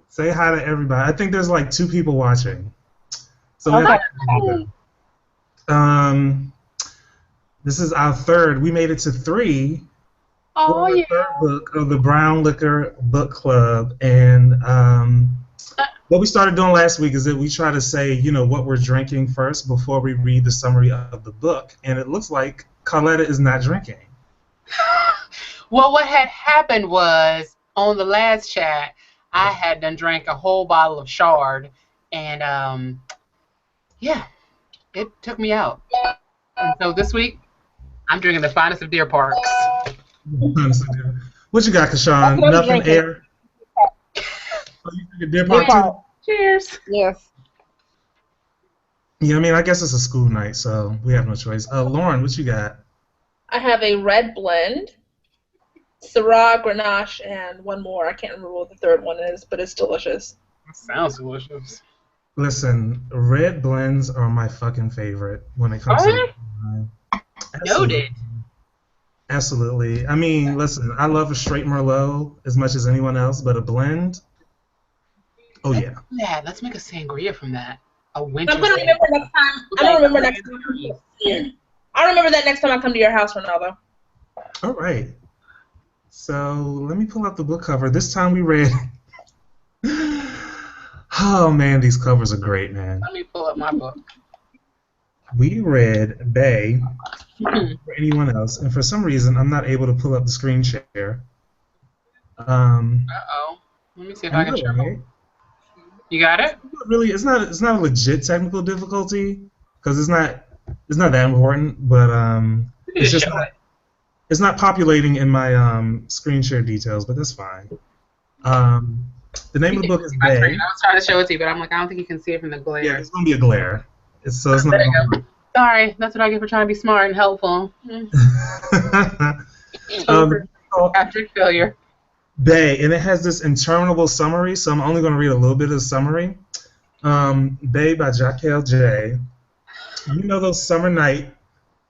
Say hi to everybody. I think there's like 2 people watching. So we Okay. have um, this is our third. We made it to 3. We're Oh on the yeah. 3rd book of the Brown Liquor Book Club, and what we started doing last week is that we try to say, what we're drinking first before we read the summary of the book, and it looks like Carletta is not drinking. Well, what had happened was on the last chat, I had done drank a whole bottle of Shard, and yeah, it took me out. And so this week, I'm drinking the finest of Deer Parks. What you got, Kashawn? I'm Nothing, drinking. air? Oh, you drinking Deer Deer Park too? Park. Cheers. Yes. Yeah, I mean, I guess it's a school night, so we have no choice. Lauren, what you got? I have a red blend, Syrah, Grenache, and one more. I can't remember what the third one is, but it's delicious. That sounds delicious. Listen, red blends are my fucking favorite when it comes to Noted. Absolutely. I mean, listen, I love a straight Merlot as much as anyone else, but a blend, oh yeah. Yeah, let's make a sangria from that. A winter. I'm gonna remember next time. I'm gonna remember next time. I'll remember that next time I come to your house, Ronaldo. All right. So let me pull out the book cover. This time we read. Oh man, these covers are great, man. Let me pull up my book. We read B.A.E. for anyone else, and for some reason I'm not able to pull up the screen share. Uh-oh. Let me see if I can share. Right. You got it? Really, it's not a legit technical difficulty because it's not that important, but it's just it's not populating in my screen share details, but that's fine. The name of the book is B.A.E. I was trying to show it to you, but I'm like, I don't think you can see it from the glare. Yeah, it's gonna be a glare. It's not. There you go. Sorry, that's what I get for trying to be smart and helpful. Abject failure. B.A.E., and it has this interminable summary, so I'm only going to read a little bit of the summary. B.A.E. by Jahquel J. You know those summer night,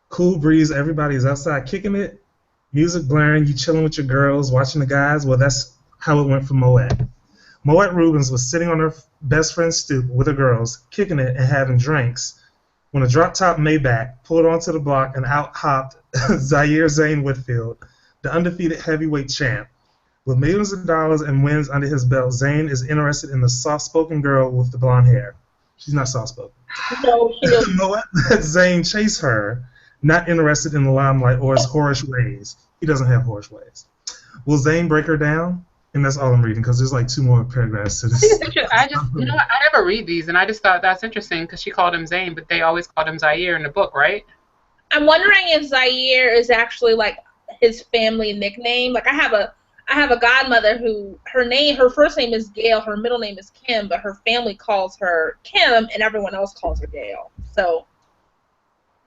cool breeze, everybody's outside kicking it, music blaring, you chilling with your girls, watching the guys? Well, that's how it went for Moet. Moet Rubens was sitting on her best friend's stoop with her girls, kicking it and having drinks, when a drop-top Maybach pulled onto the block and out hopped Zaire Zane Whitfield, the undefeated heavyweight champ. With millions of dollars and wins under his belt, Zane is interested in the soft-spoken girl with the blonde hair. She's not soft-spoken. No, she doesn't. Moet let Zane chase her, not interested in the limelight or his whorish ways. He doesn't have whorish ways. Will Zane break her down? And that's all I'm reading because there's like 2 more paragraphs to this. I never read these, and I just thought that's interesting because she called him Zane, but they always called him Zaire in the book, right? I'm wondering if Zaire is actually like his family nickname. Like I have a godmother who her first name is Gail, her middle name is Kim, but her family calls her Kim, and everyone else calls her Gail. So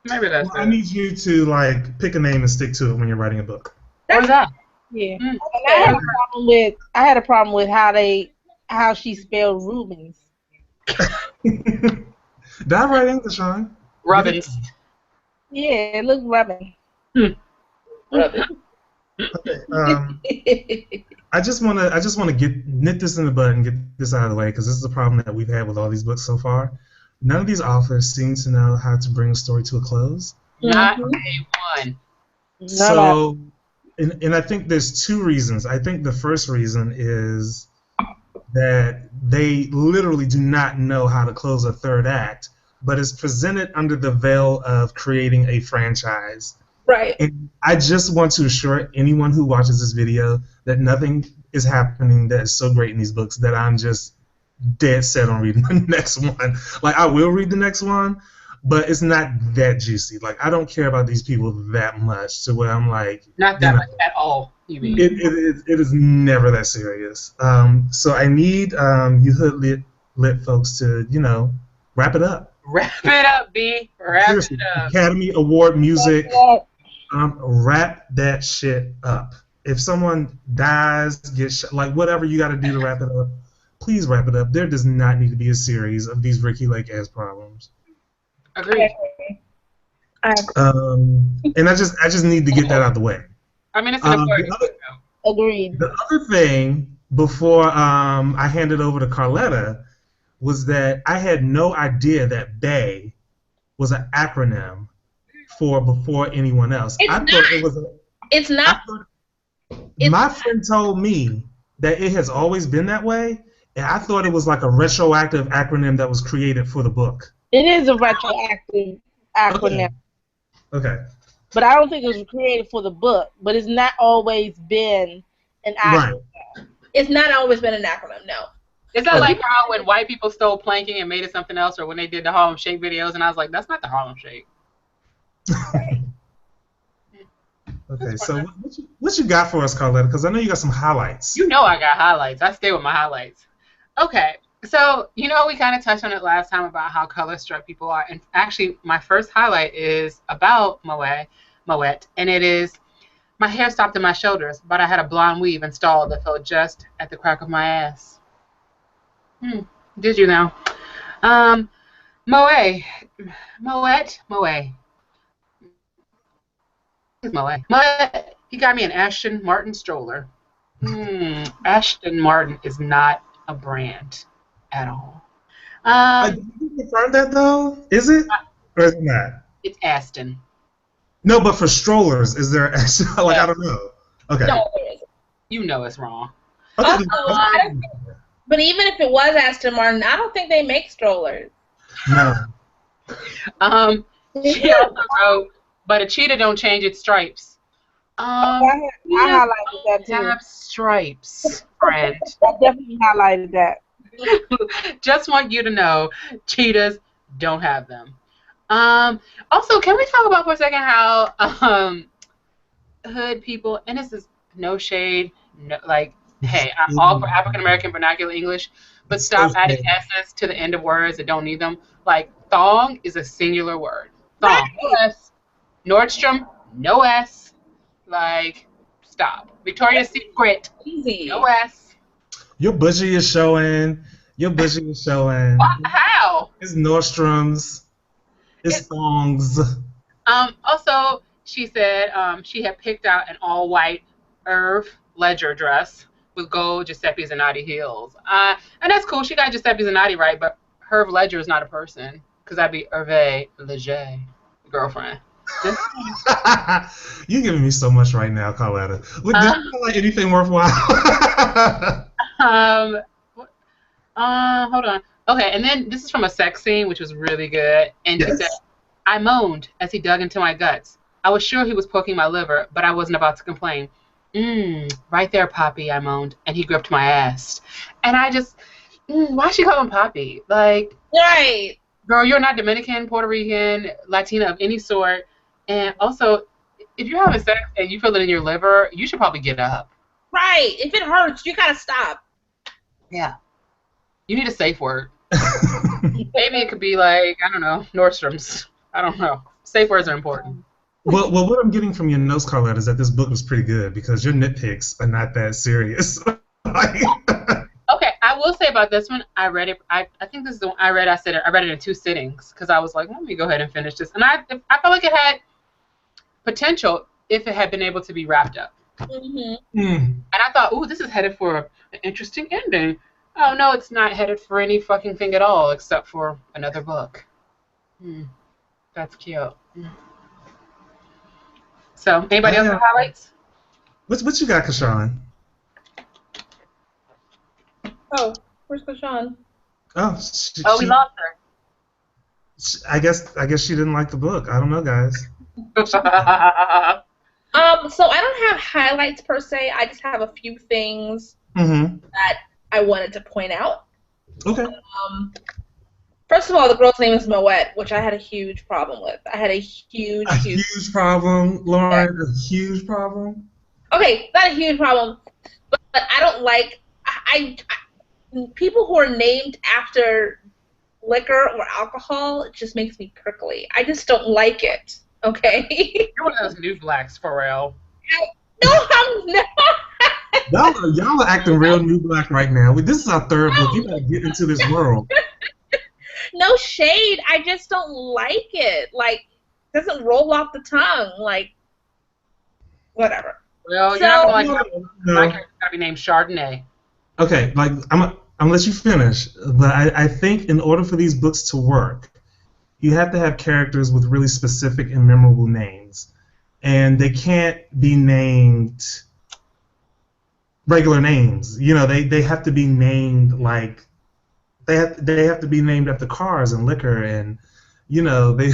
maybe that's. I need you to like pick a name and stick to it when you're writing a book. What's that? Yeah. And I had a problem with how she spelled Rubens. Did I write English, Sean? Robbins. Yeah, it looked rubbing. Rubbin. Okay, I just want to nip this in the bud and get this out of the way because this is a problem that we've had with all these books so far. None of these authors seem to know how to bring a story to a close. Not a one. So, and I think there's 2 reasons. I think the first reason is that they literally do not know how to close a 3rd act, but it's presented under the veil of creating a franchise. Right. And I just want to assure anyone who watches this video that nothing is happening that is so great in these books that I'm just dead set on reading the next one. Like, I will read the next one, but it's not that juicy. Like, I don't care about these people that much to where I'm like... Not that much at all, you mean? It is never that serious. So I need you hood lit folks to, wrap it up. Wrap it up, B. Wrap Seriously, it up. Academy Award music. Wrap that shit up. If someone dies, gets shot, like whatever you got to do to wrap it up, please wrap it up. There does not need to be a series of these Ricky Lake ass problems. Agreed. And I just need to get that out of the way. I mean, it's an important. Agreed. The other thing before I handed over to Carletta was that I had no idea that B.A.E was an acronym for before anyone else. It's I not. thought it was. It's I not. thought, It's my friend told me that it has always been that way, and I thought it was like a retroactive acronym that was created for the book. It is a retroactive acronym, Okay. but I don't think it was created for the book. But it's not always been an Right. acronym. It's not always been an acronym. No. Is that like how when white people stole planking and made it something else, or when they did the Harlem Shake videos, and I was like, that's not the Harlem Shake. Okay, so what you got for us, Carletta? Because I know you got some highlights. You know I got highlights. I stay with my highlights. Okay, so we kind of touched on it last time about how color-struck people are, and actually my first highlight is about Moet, and it is my hair stopped at my shoulders, but I had a blonde weave installed that fell just at the crack of my ass. Did you know? Moet. Moet, he got me an Ashton Martin stroller. Ashton Martin is not a brand at all. Did you confirm that though? Is it or is it not? It's Aston. No, but for strollers, is there like I don't know. Okay. No, there isn't. You know it's wrong. Okay. But even if it was Aston Martin, I don't think they make strollers. No. She also wrote, but a cheetah don't change its stripes. I highlighted that too. Have stripes, friend. I definitely highlighted that. Just want you to know, cheetahs don't have them. Also, can we talk about for a second how hood people, and this is no shade, no, like, hey, I'm all for African American vernacular English, but stop adding S's to the end of words that don't need them. Like, thong is a singular word. Thong, no S. Nordstrom, no S. Like, stop. Victoria's Secret, Easy. no S. Your budgie is showing. How? It's Nordstrom's. It's thongs. Also, she said she had picked out an all-white Irv Ledger dress with gold Giuseppe Zanotti heels. And that's cool. She got Giuseppe Zanotti right, but Herve Ledger is not a person, because that'd be Hervé Leger, girlfriend. You're giving me so much right now, Carletta. Did you highlight anything worthwhile? Hold on. Okay, and then this is from a sex scene, which was really good. And she said, I moaned as he dug into my guts. I was sure he was poking my liver, but I wasn't about to complain. Right there, Poppy, I moaned, and he gripped my ass. And I just, why she call him Poppy? Like, Right. girl, you're not Dominican, Puerto Rican, Latina of any sort. And also, if you're having sex and you feel it in your liver, you should probably get up. Right. If it hurts, you gotta stop. Yeah. You need a safe word. Maybe it could be like, I don't know, Nordstrom's. I don't know. Safe words are important. Well, what I'm getting from your notes, Carletta, is that this book was pretty good because your nitpicks are not that serious. Okay, I will say about this one, I read it. I think this is the one I read. I read it in 2 sittings because I was like, let me go ahead and finish this. And I felt like it had potential if it had been able to be wrapped up. And I thought, ooh, this is headed for an interesting ending. Oh no, it's not headed for any fucking thing at all except for another book. That's cute. So, anybody else have highlights? What you got, Kashawn? Oh, where's Kashawn? Oh, We lost her. I guess she didn't like the book. I don't know, guys. So I don't have highlights per se. I just have a few things that I wanted to point out. Okay. First of all, the girl's name is Moet, which I had a huge problem with. I had a huge problem, Lauren. A huge problem. Okay, not a huge problem, but I don't like I people who are named after liquor or alcohol. It just makes me prickly. I just don't like it. Okay. You're one of those new blacks, Pharrell. No, I'm not. Y'all are acting real new black right now. This is our 3rd book. You gotta get into this world. No shade. I just don't like it. Like, it doesn't roll off the tongue. Like, whatever. Well, you're not gonna like my character's gotta be named Chardonnay. okay, like I'm gonna let you finish, but I think in order for these books to work, you have to have characters with really specific and memorable names, and they can't be named regular names. You know, they have to be named like they have to be named after cars and liquor and you know they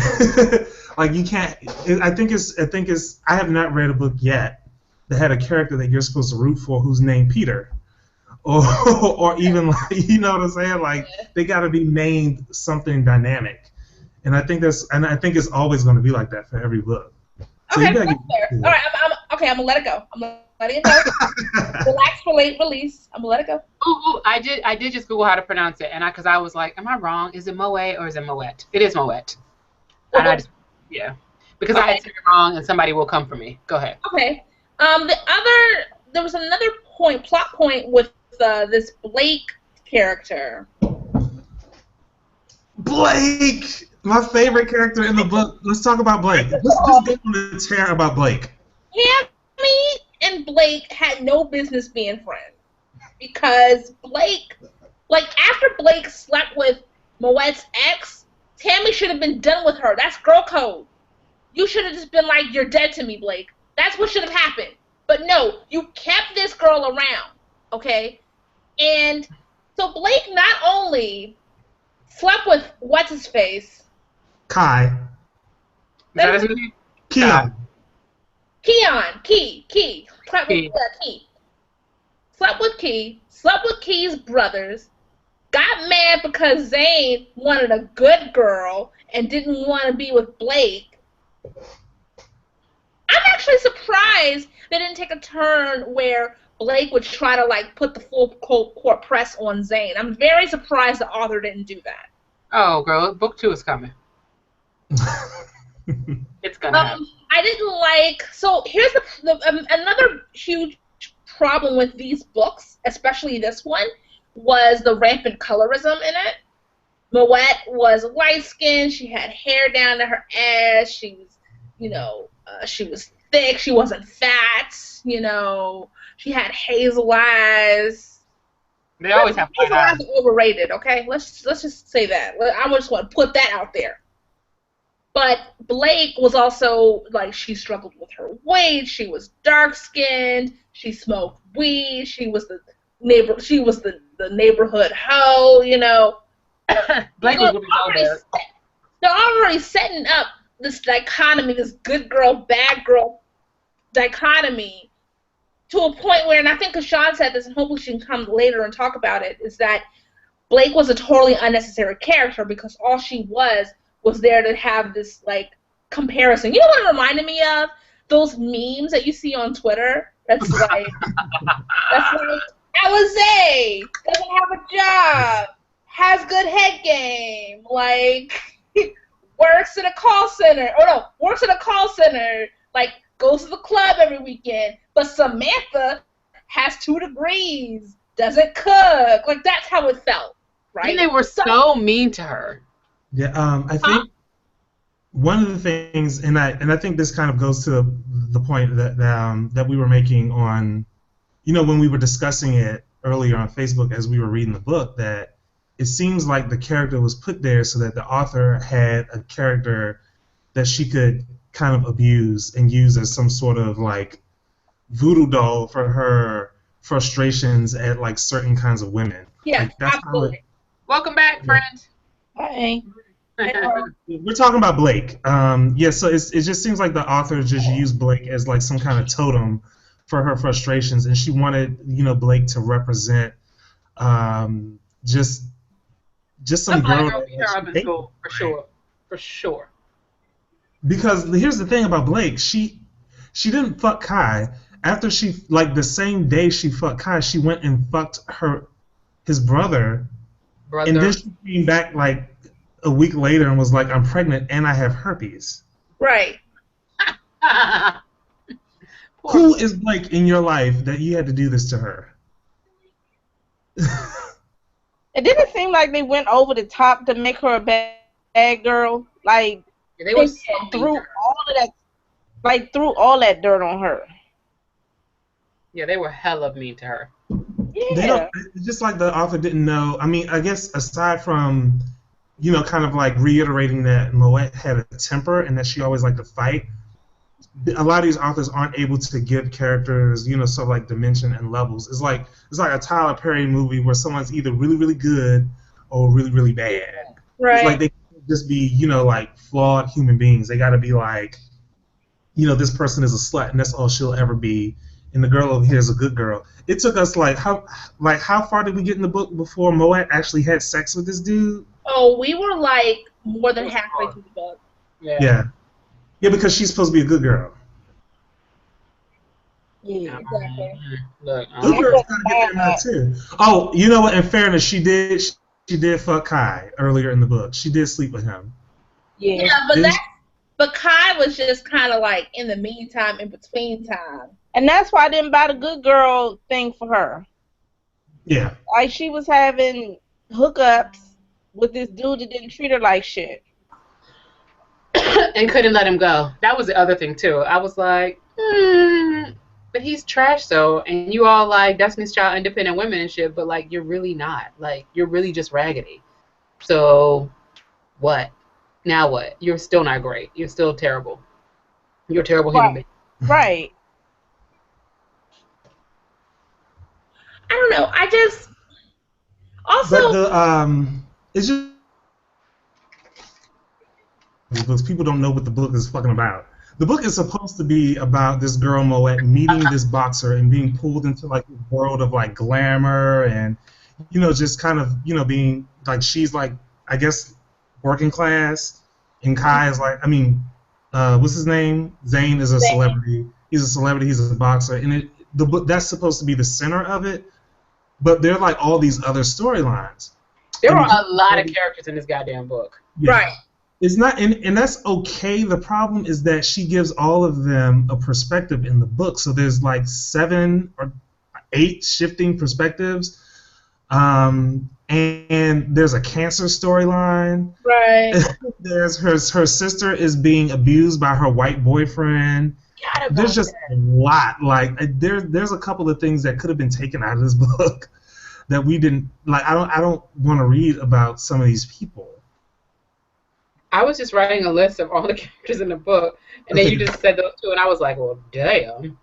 like you can't. I think it's I have not read a book yet that had a character that you're supposed to root for who's named Peter or or even like you know what I'm saying like they got to be named something dynamic and I think it's always going to be like that for every book. So Okay, you gotta that's fair. get All right, okay. I'm gonna let it go. I'm letting it go. Relax for late release. I'm gonna let it go. Ooh, I did just Google how to pronounce it, and because I was like, am I wrong? Is it Moe or is it Moet? It is Moet. And I just, yeah, because I had said it wrong, and somebody will come for me. Go ahead. Okay. There was another plot point with this Blake character. Blake, my favorite character in the book. Let's talk about Blake. Let's go on a tear about Blake. Tammy and Blake had no business being friends because Blake, like after Blake slept with Moet's ex, Tammy should have been done with her. That's girl code. You should have just been like, you're dead to me, Blake. That's what should have happened. But no, you kept this girl around, okay? And so Blake not only slept with what's-his-face? Kai. Is that his name? Keon. Key. Slept with Key, slept with Key's brothers, got mad because Zane wanted a good girl and didn't want to be with Blake. I'm actually surprised they didn't take a turn where Blake would try to like put the full court press on Zane. I'm very surprised the author didn't do that. Oh, girl, book 2 is coming. It's gonna happen. I didn't like. So here's another huge problem with these books, especially this one, was the rampant colorism in it. Moet was light skinned. She had hair down to her ass. She was, she was thick. She wasn't fat. She had hazel eyes. They always have hazel eyes. Are overrated. Okay, let's just say that. I just want to put that out there. But Blake was also like she struggled with her weight. She was dark skinned. She smoked weed. She was the neighbor. She was the neighborhood hoe. Blake was they're already setting up this dichotomy, this good girl, bad girl dichotomy, to a point where, and I think Kashawn said this, and hopefully she can come later and talk about it, is that Blake was a totally unnecessary character because all she was there to have this comparison. You know what it reminded me of? Those memes that you see on Twitter. That's like Alizé doesn't have a job, has good head game, works in a call center. Works in a call center, goes to the club every weekend. But Samantha has 2 degrees, doesn't cook. That's how it felt, right? And they were so mean to her. Yeah, I think one of the things, and I think this kind of goes to the point that we were making on, when we were discussing it earlier on Facebook as we were reading the book, that it seems like the character was put there so that the author had a character that she could kind of abuse and use as some sort of voodoo doll for her frustrations at certain kinds of women. Yeah, absolutely. Welcome back, friends. Hi. We're talking about Blake. So it just seems like the author just used Blake as some kind of totem for her frustrations, and she wanted Blake to represent just some girl. For sure. Because here's the thing about Blake, she didn't fuck Kai. After she the same day she fucked Kai, she went and fucked his brother. And then she came back a week later and was like, I'm pregnant and I have herpes. Right. Who is Blake in your life that you had to do this to her? It didn't seem like they went over the top to make her a bad girl. They threw all that dirt on her. Yeah, they were hella mean to her. They don't. Yeah. It's just like the author didn't know. I mean, I guess aside from, kind of like reiterating that Moet had a temper and that she always liked to fight, a lot of these authors aren't able to give characters, sort of like dimension and levels. It's like a Tyler Perry movie where someone's either really, really good or really, really bad. It's like Right. they can't just be, like flawed human beings. They got to be like, this person is a slut and that's all she'll ever be, and the girl over here is a good girl. It took us how far did we get in the book before Moet actually had sex with this dude? Oh, we were like more than halfway through the book. Yeah, because she's supposed to be a good girl. Yeah. Exactly. Look, Good girls gotta get there now too. Oh, you know what? In fairness, she did fuck Kai earlier in the book. She did sleep with him. Yeah. Yeah, but Kai was just kind of like in the meantime, in between time. And that's why I didn't buy the good girl thing for her. Yeah. Like, she was having hookups with this dude that didn't treat her like shit. and couldn't let him go. That was the other thing too. I was like, but he's trash though, and you all like Destiny's Child, independent women and shit. But like, you're really not. Like, you're really just raggedy. So, what? Now what? You're still not great. You're still terrible. You're a terrible human being. Right. I don't know. I just also. But it's just because people don't know what the book is fucking about. The book is supposed to be about this girl Moet meeting this boxer and being pulled into like the world of like glamour and just kind of being like, she's like, I guess, working class, and Kai is like, what's his name? Zane is a celebrity. He's a celebrity. He's a boxer, and the book that's supposed to be the center of it. But there are like all these other storylines. There are a lot of characters in this goddamn book. Yeah. Right. It's not, and that's okay. The problem is that she gives all of them a perspective in the book. So there's like 7 or 8 shifting perspectives. And there's a cancer storyline. Right. There's her sister is being abused by her white boyfriend. There's just a lot. Like there's a couple of things that could have been taken out of this book that we didn't like. I don't want to read about some of these people. I was just writing a list of all the characters in the book, and then you just said those two, and I was like, well, damn,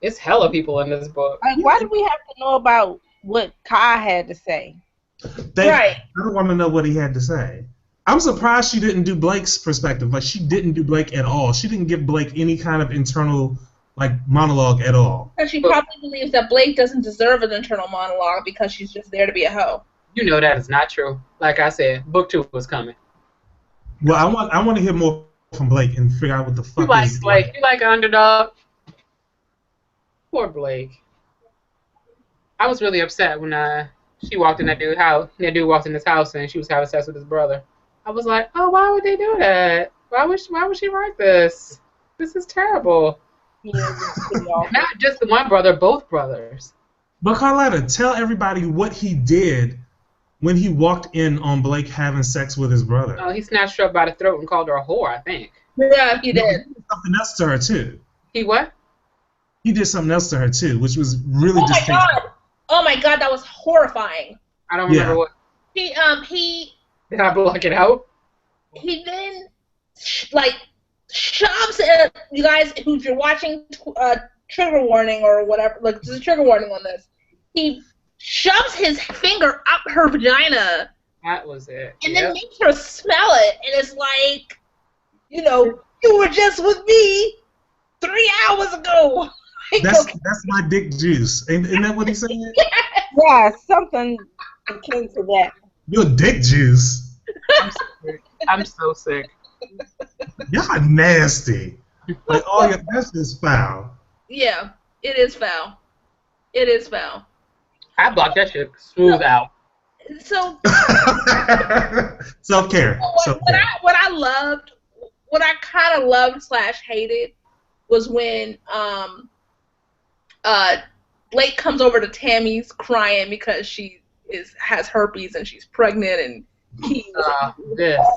it's hella people in this book. Like, why do we have to know about what Kai had to say? Right. I don't want to know what he had to say. I'm surprised she didn't do Blake's perspective. Like, she didn't do Blake at all. She didn't give Blake any kind of internal like monologue at all. Because she probably believes that Blake doesn't deserve an internal monologue because she's just there to be a hoe. You know that is not true. Like I said, book 2 was coming. Well, I want to hear more from Blake and figure out what the fuck You like is Blake? You like Underdog? Poor Blake. I was really upset when she walked in that dude's house. That dude walked in his house and she was having sex with his brother. I was like, oh, why would they do that? Why would she write this? This is terrible. Not just the one brother, both brothers. But Carlotta, tell everybody what he did when he walked in on Blake having sex with his brother. Oh, he snatched her up by the throat and called her a whore, I think. Yeah, he did. He did something else to her too. He what? He did something else to her too, which was really distasteful. Oh my god, that was horrifying. I don't remember what. He Did I block it out? He then shoves at you guys who you're watching trigger warning or whatever. Like, there's a trigger warning on this. He shoves his finger up her vagina. That was it. And then makes her smell it, and it's like, you were just with me 3 hours ago. That's my dick juice. Ain't that what he said? Yeah, something akin to that. Your dick juice. I'm so sick. Y'all nasty. Like, that's just foul. Yeah, it is foul. It is foul. I blocked that shit smooth out. So self-care. What I kind of loved / hated was when Blake comes over to Tammy's crying because she has herpes and she's pregnant and he's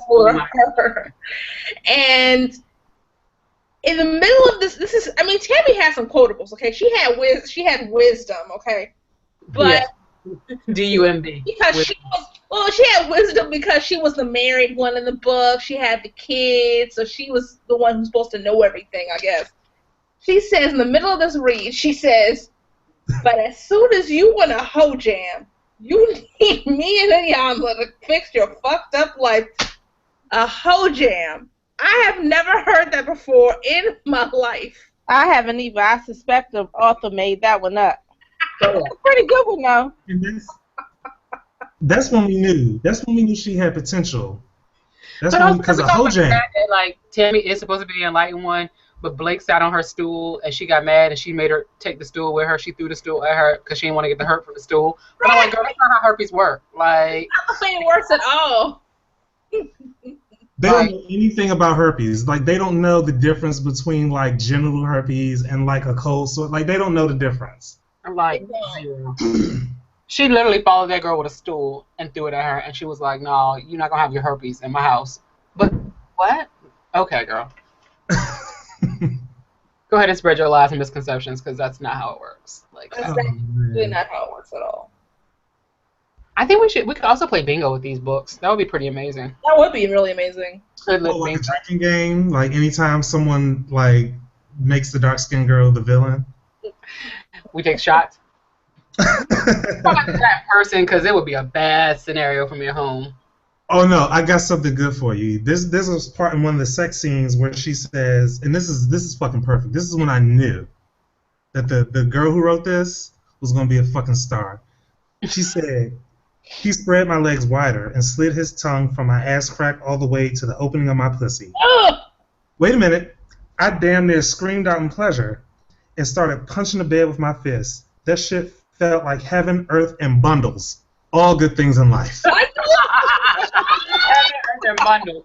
over her. And in the middle of this is Tammy has some quotables, okay? She had wisdom, okay? But D-U-M-B. Because she had wisdom because she was the married one in the book. She had the kids, so she was the one who's supposed to know everything, I guess. She says in the middle of this read, she says, but as soon as you want a hoe jam, you need me and Iyanla to fix your fucked up life. A hoe jam. I have never heard that before in my life. I haven't either. I suspect the author made that one up. So it's a pretty good one, though. And that's when we knew. That's when we knew she had potential. That's when because of hoe jam. Like Tammy is supposed to be the enlightened one, but Blake sat on her stool and she got mad and she made her take the stool with her. She threw the stool at her because she didn't want to get the hurt from the stool. But I'm like, girl, that's not how herpes work. Like, I don't think it works at all. They don't know anything about herpes. Like, they don't know the difference between like genital herpes and like a cold sore. Like, they don't know the difference. I'm like, zero. She literally followed that girl with a stool and threw it at her, and she was like, "No, you're not gonna have your herpes in my house." But what? Okay, girl. Go ahead and spread your lies and misconceptions, because that's not how it works. Like, That's really not how it works at all. I think we could also play bingo with these books. That would be pretty amazing. That would be really amazing. Like a drinking game. Like anytime someone like makes the dark skinned girl the villain. We take shots. Probably that person, because it would be a bad scenario for me at home. Oh no, I got something good for you. This was part in one of the sex scenes where she says, and this is fucking perfect. This is when I knew that the girl who wrote this was gonna be a fucking star. She said, he spread my legs wider and slid his tongue from my ass crack all the way to the opening of my pussy. Wait a minute. I damn near screamed out in pleasure and started punching the bed with my fist. That shit felt like heaven, earth, and bundles. All good things in life. Heaven, earth, and bundles.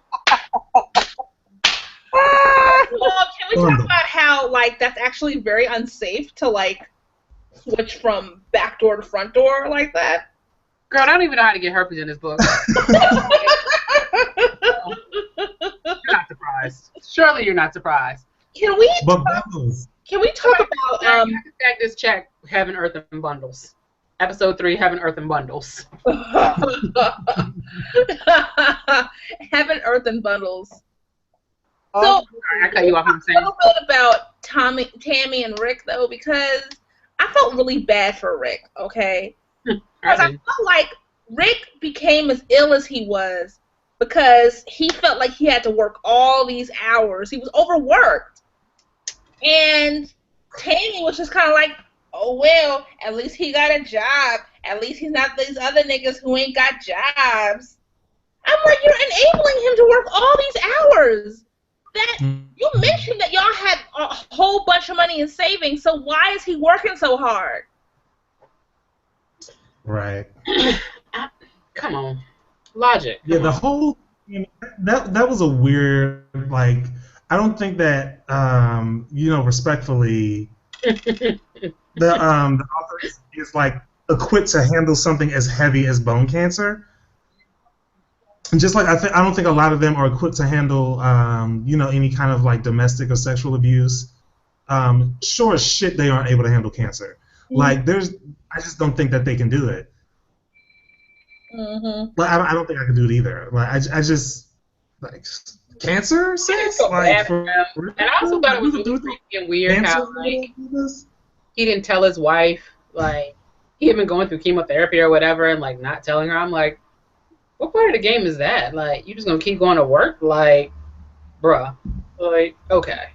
Well, can we talk about how like that's actually very unsafe to like switch from back door to front door like that? Girl, I don't even know how to get herpes in this book. You're not surprised. Surely you're not surprised. Can we? But bundles. Can we talk about I can tag this check, Heaven, Earth, and Bundles. Episode 3, Heaven, Earth, and Bundles. Heaven, Earth, and Bundles. So Sorry, I cut you off. I'm saying. a little bit about Tammy and Rick though, because I felt really bad for Rick. Okay, because I felt like Rick became as ill as he was because he felt like he had to work all these hours. He was overworked. And Tammy was just kind of like, oh, well, at least he got a job. At least he's not these other niggas who ain't got jobs. I'm like, you're enabling him to work all these hours. That you mentioned that y'all had a whole bunch of money in savings, so why is he working so hard? Right. Come on. Logic. Yeah, the whole that was a weird, like, I don't think that respectfully the author is like equipped to handle something as heavy as bone cancer. And just like I don't think a lot of them are equipped to handle any kind of like domestic or sexual abuse. Sure as shit they aren't able to handle cancer. Like I just don't think that they can do it. Mm-hmm. Like I don't think I could do it either. Like I just like cancer sex. Like and I also thought it was really creepy and weird how like he didn't tell his wife, like he had been going through chemotherapy or whatever, and like not telling her. I'm like, what part of the game is that? Like, you just gonna keep going to work? Like, bruh. Like, okay.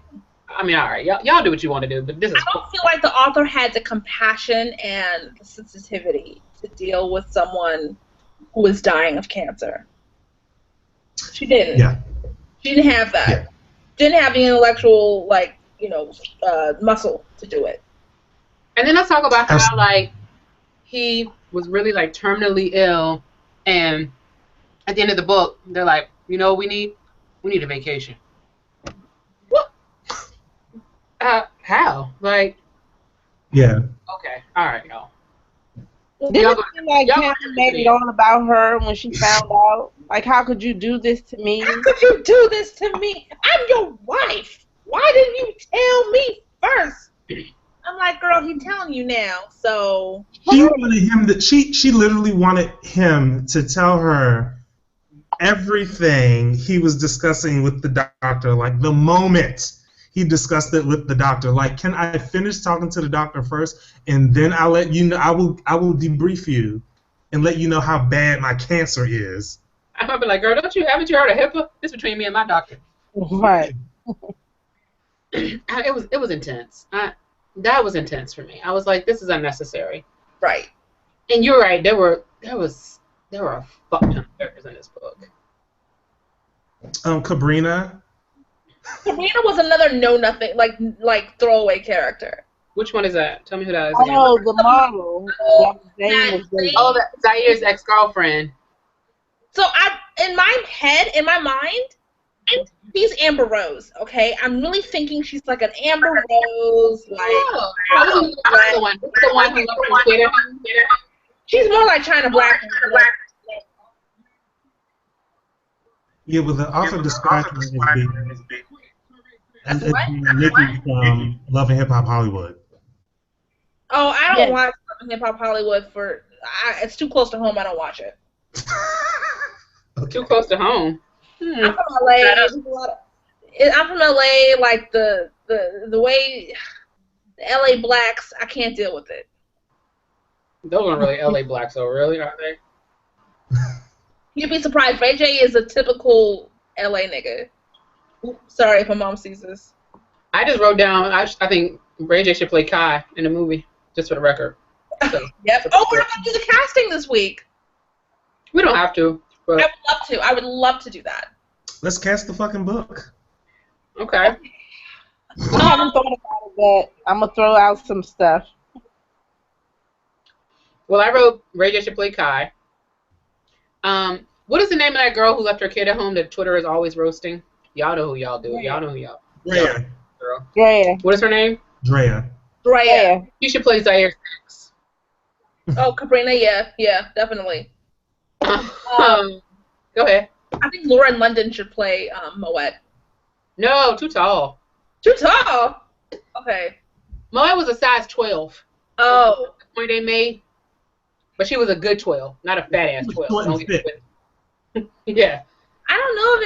I mean, all right, y'all do what you want to do, but this is. I don't feel like the author had the compassion and the sensitivity to deal with someone who is dying of cancer. She didn't. Yeah. She didn't have that. Yeah. Didn't have the intellectual, muscle to do it. And then let's talk about how, like, he was really, like, terminally ill, and at the end of the book, they're like, you know what we need? We need a vacation. What? How? Like. Yeah. Okay. All right, y'all. Didn't it seem like Tammy made it all about her when she found out? Like, how could you do this to me? How could you do this to me? I'm your wife. Why didn't you tell me first? I'm like, girl, he's telling you now. So She wanted him to. She literally wanted him to tell her everything he was discussing with the doctor. Like the moment he discussed it with the doctor. Like, can I finish talking to the doctor first, and then I'll let you know. I will debrief you, and let you know how bad my cancer is. I'm gonna be like, girl, haven't you heard of HIPAA? It's between me and my doctor. Right. It was intense. That was intense for me. I was like, this is unnecessary. right. And you're right. There were a fuck ton of characters in this book. Cabrina. Sabrina was another know nothing like throwaway character. Which one is that? Tell me who that is. Oh, the model. Oh, Zaire's ex-girlfriend. So in my mind, she's Amber Rose. Okay, I'm really thinking she's like an Amber Rose, like. The one who looked from Twitter. She's more like China Black. Yeah, but the author described her as being Nikki from Love and Hip Hop Hollywood. Oh, I don't watch Hip Hop Hollywood it's too close to home. I don't watch it. Okay. Too close to home. I'm from LA. I'm from LA. Like the way the LA blacks, I can't deal with it. Those aren't really LA blacks, though, really, are they? You'd be surprised. Ray J is a typical LA nigga. Sorry if my mom sees this. I just wrote down. I think Ray J should play Kai in the movie, just for the record. So, yep. Oh, we're gonna do the casting this week. We don't have to. But... I would love to. I would love to do that. Let's cast the fucking book. Okay. I haven't thought about it, but I'm gonna throw out some stuff. Well, I wrote Ray J should play Kai. What is the name of that girl who left her kid at home that Twitter is always roasting? Y'all know who y'all do. Y'all know who y'all. Drea. Girl. Drea. What is her name? Drea. Drea. You should play Zaire Six. Oh, Cabrina, yeah, definitely. Go ahead. I think Lauren London should play Moet. No, too tall. Too tall? Okay. Moet was a size 12. Oh. The point they made. But she was a good 12, not a fat ass 12. Short and fit. Yeah. I don't know of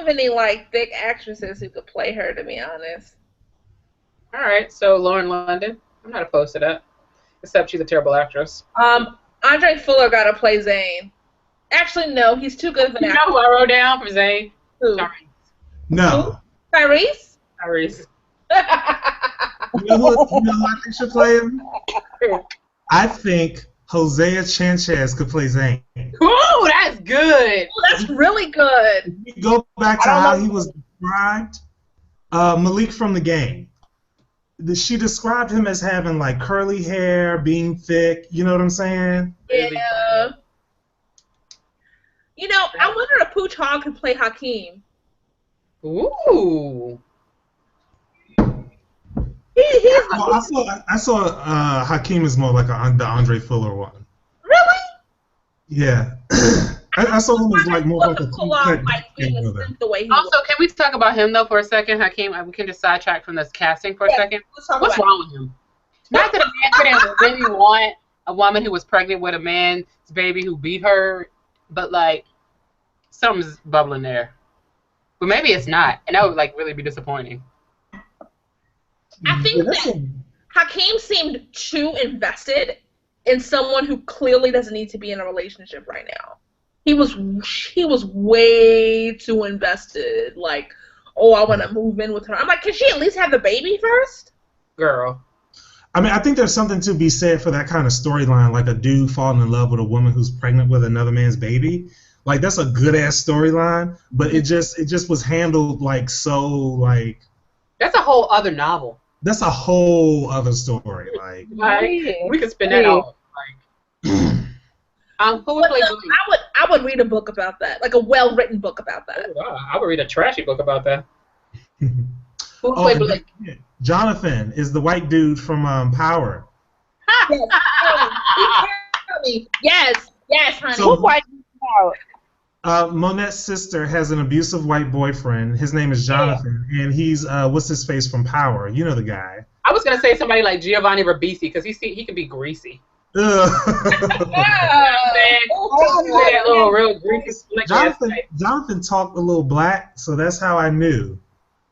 any thick actresses who could play her, to be honest. All right, so Lauren London. I'm not opposed to that. Except she's a terrible actress. Andre Fuller got to play Zane. Actually, no, he's too good of an actor. You know who I wrote down for Zane? Who? No. Tyrese? Tyrese. You know who I think should play him? I think Hosea Chanchez could play Zane. Ooh, that's good. Oh, that's really good. If you go back to how he was described, Malik from The Game. She described him as having like curly hair, being thick. You know what I'm saying? Yeah. You know, I wonder if Pooch Hogg could play Hakeem. Ooh. I saw Hakeem is more like the Andre Fuller one. Really? Yeah. I saw him as like more like a cool cut. Also, can we talk about him though for a second, Hakeem? We can just sidetrack from this casting for a second. What's wrong with him? Not that a man couldn't really want a woman who was pregnant with a man's baby who beat her, but like something's bubbling there. But maybe it's not, and that would like really be disappointing. I think that Hakeem seemed too invested in someone who clearly doesn't need to be in a relationship right now. He was way too invested. Like, oh, I want to move in with her. I'm like, can she at least have the baby first? Girl. I mean, I think there's something to be said for that kind of storyline, like a dude falling in love with a woman who's pregnant with another man's baby. Like, that's a good ass storyline, but it just was handled like so like. That's a whole other novel. That's a whole other story. Like, we could spin that out. Like, who would play Blue? I would read a book about that, like a well-written book about that. Oh, wow. I would read a trashy book about that. Who would play Blue? Jonathan is the white dude from Power. Yes, honey. So, white Power. Monette's sister has an abusive white boyfriend. His name is Jonathan, and he's what's his face from Power. You know the guy. I was gonna say somebody like Giovanni Ribisi because he can be greasy. Ugh. That little real greasy slick Jonathan talked a little black, so that's how I knew.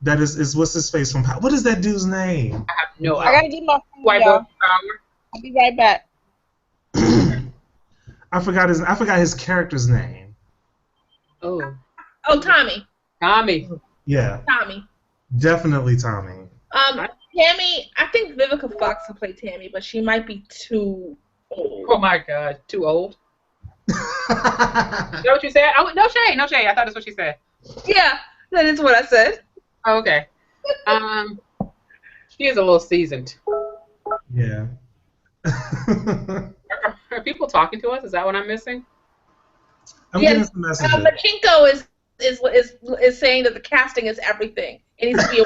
That is what's his face from Power. What is that dude's name? I have no I idea. gotta get my phone, White boy y'all. power. I'll be right back. I forgot his character's name. Oh, Tommy. Tommy. Yeah, Tommy. definitely Tommy. Tammy, I think Vivica Fox will play Tammy, but she might be too old. Oh my God, too old. Is that what you said? No shade, no shade. I thought that's what she said. Yeah, that is what I said. Oh, okay. She is a little seasoned. Yeah. Are people talking to us? Is that what I'm missing? I'm getting some messages. Machinko is saying that the casting is everything. It needs to be a